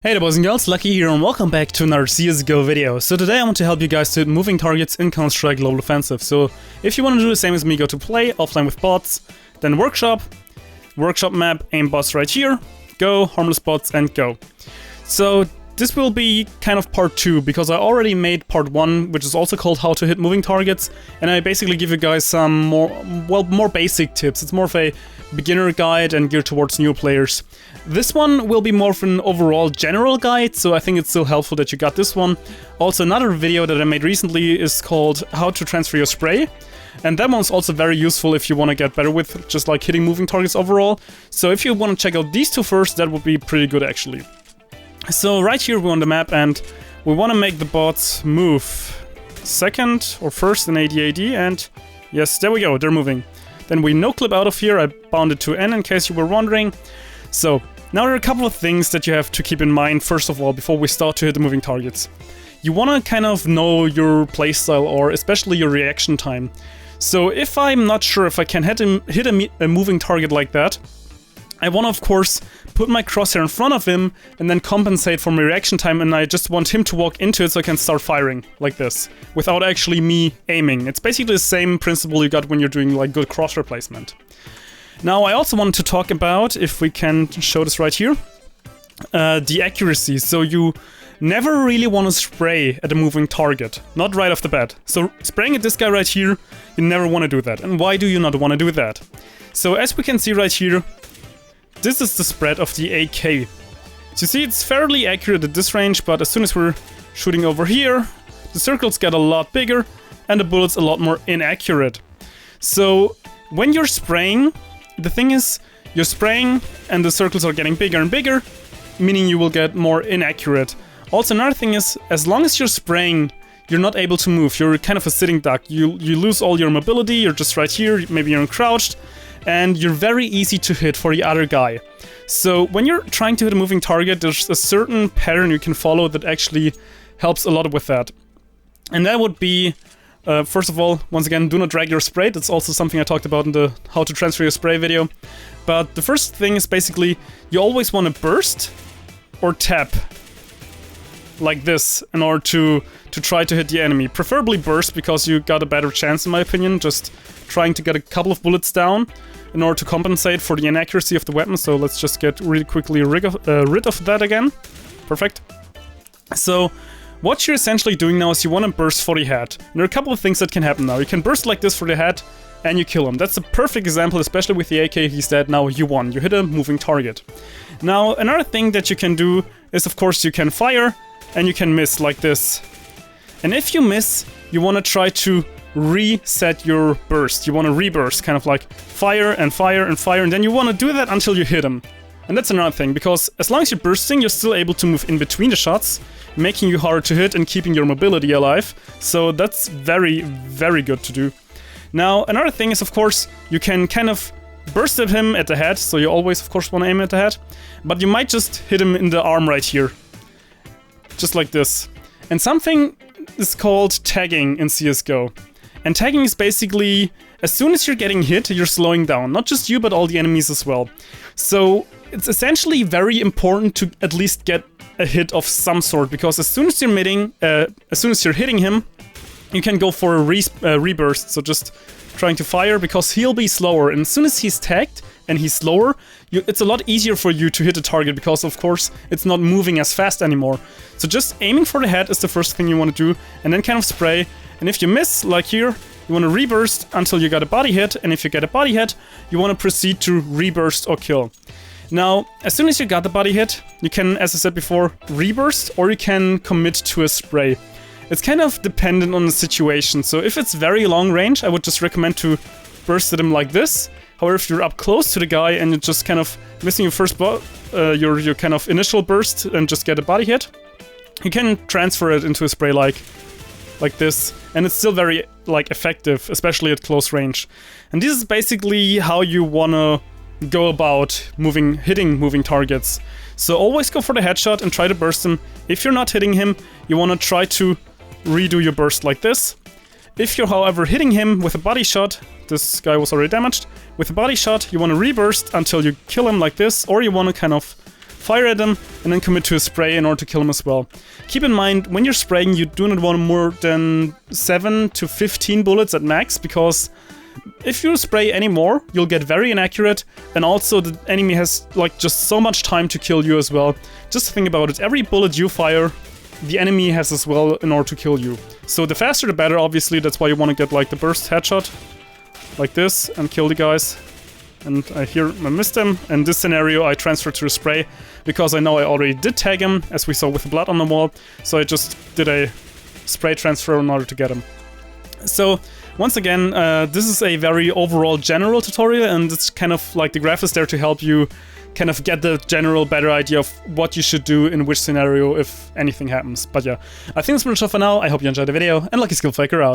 Hey there boys and girls, Lucky here and welcome back to another CSGO video. So today I want to help you guys to hit moving targets in Counter-Strike Global Offensive. So if you want to do the same as me, go to play, offline with bots, then workshop map, aim bots right here, go, harmless bots and go. So this will be kind of part 2 because I already made part 1, which is also called how to hit moving targets, and I basically give you guys some more basic tips. It's more of a beginner guide and geared towards new players. This one will be more of an overall general guide, so I think it's still helpful that you got this one. Also, another video that I made recently is called how to transfer your spray, and that one's also very useful if you want to get better with just like hitting moving targets overall. So if you want to check out these two first, that would be pretty good actually. So right here we're on the map and we want to make the bots move second or first in AD, and yes, there we go, they're moving. Then we no-clip out of here. I bound it to N in case you were wondering. So now there are a couple of things that you have to keep in mind first of all before we start to hit the moving targets. You want to kind of know your playstyle or especially your reaction time. So if I'm not sure if I can hit a moving target like that, I want to of course put my crosshair in front of him and then compensate for my reaction time, and I just want him to walk into it so I can start firing like this without actually me aiming. It's basically the same principle you got when you're doing like good crosshair placement. Now I also wanted to talk about, if we can show this right here, the accuracy. So you never really want to spray at a moving target, not right off the bat. So spraying at this guy right here, you never want to do that. And why do you not want to do that? So as we can see right here, this is the spread of the AK. So you see it's fairly accurate at this range, but as soon as we're shooting over here, the circles get a lot bigger and the bullets a lot more inaccurate. So when you're spraying, the thing is, you're spraying and the circles are getting bigger and bigger, meaning you will get more inaccurate. Also another thing is, as long as you're spraying, you're not able to move. You're kind of a sitting duck. You lose all your mobility, you're just right here, maybe you're crouched, and you're very easy to hit for the other guy. So when you're trying to hit a moving target, there's a certain pattern you can follow that actually helps a lot with that. And that would be, first of all, once again, do not drag your spray. That's also something I talked about in the how to transfer your spray video. But the first thing is basically, you always want to burst or tap like this in order to try to hit the enemy. Preferably burst because you got a better chance in my opinion, just trying to get a couple of bullets down in order to compensate for the inaccuracy of the weapon. So let's just get really quickly rid of that again. Perfect. So what you're essentially doing now is you want to burst for the head. And there are a couple of things that can happen now. You can burst like this for the head and you kill him. That's a perfect example, especially with the AK. He's dead. Now you won. You hit a moving target. Now another thing that you can do is of course you can fire and you can miss like this. And if you miss, you want to try to reset your burst. You want to reburst, kind of like fire and fire and fire, and then you want to do that until you hit him. And that's another thing, because as long as you're bursting, you're still able to move in between the shots, making you harder to hit and keeping your mobility alive. So that's very, very good to do. Now, another thing is, of course, you can kind of burst at him at the head, so you always, of course, want to aim at the head, but you might just hit him in the arm right here. Just like this. And something is called tagging in CSGO. And tagging is basically, as soon as you're getting hit, you're slowing down. Not just you, but all the enemies as well. So it's essentially very important to at least get a hit of some sort, because as soon as you're hitting him, you can go for a reburst. So just trying to fire, because he'll be slower. And as soon as he's tagged and he's slower, it's a lot easier for you to hit a target, because of course it's not moving as fast anymore. So just aiming for the head is the first thing you want to do, and then kind of spray. And if you miss, like here, you want to reburst until you got a body hit, and if you get a body hit, you want to proceed to reburst or kill. Now, as soon as you got the body hit, you can, as I said before, reburst, or you can commit to a spray. It's kind of dependent on the situation. So if it's very long range, I would just recommend to burst at him like this. However, if you're up close to the guy and you're just kind of missing your first your kind of initial burst and just get a body hit, you can transfer it into a spray like this, and it's still very like effective, especially at close range. And this is basically how you wanna go about hitting moving targets. So always go for the headshot and try to burst him. If you're not hitting him, you wanna try to redo your burst like this. If you're, however, hitting him with a body shot, this guy was already damaged, with a body shot, you want to reburst until you kill him like this, or you want to kind of fire at him, and then commit to a spray in order to kill him as well. Keep in mind, when you're spraying, you do not want more than 7 to 15 bullets at max, because if you spray any more, you'll get very inaccurate, and also the enemy has like just so much time to kill you as well. Just think about it, every bullet you fire, the enemy has as well in order to kill you. So the faster the better, obviously. That's why you want to get like the burst headshot, like this, and kill the guys. And I missed him. In this scenario, I transferred to a spray because I know I already did tag him, as we saw with the blood on the wall. So I just did a spray transfer in order to get him. So once again, this is a very overall general tutorial, and it's kind of like the graph is there to help you kind of get the general better idea of what you should do in which scenario if anything happens. But yeah, I think that's pretty much all for now. I hope you enjoyed the video, and luckySkillFaker out.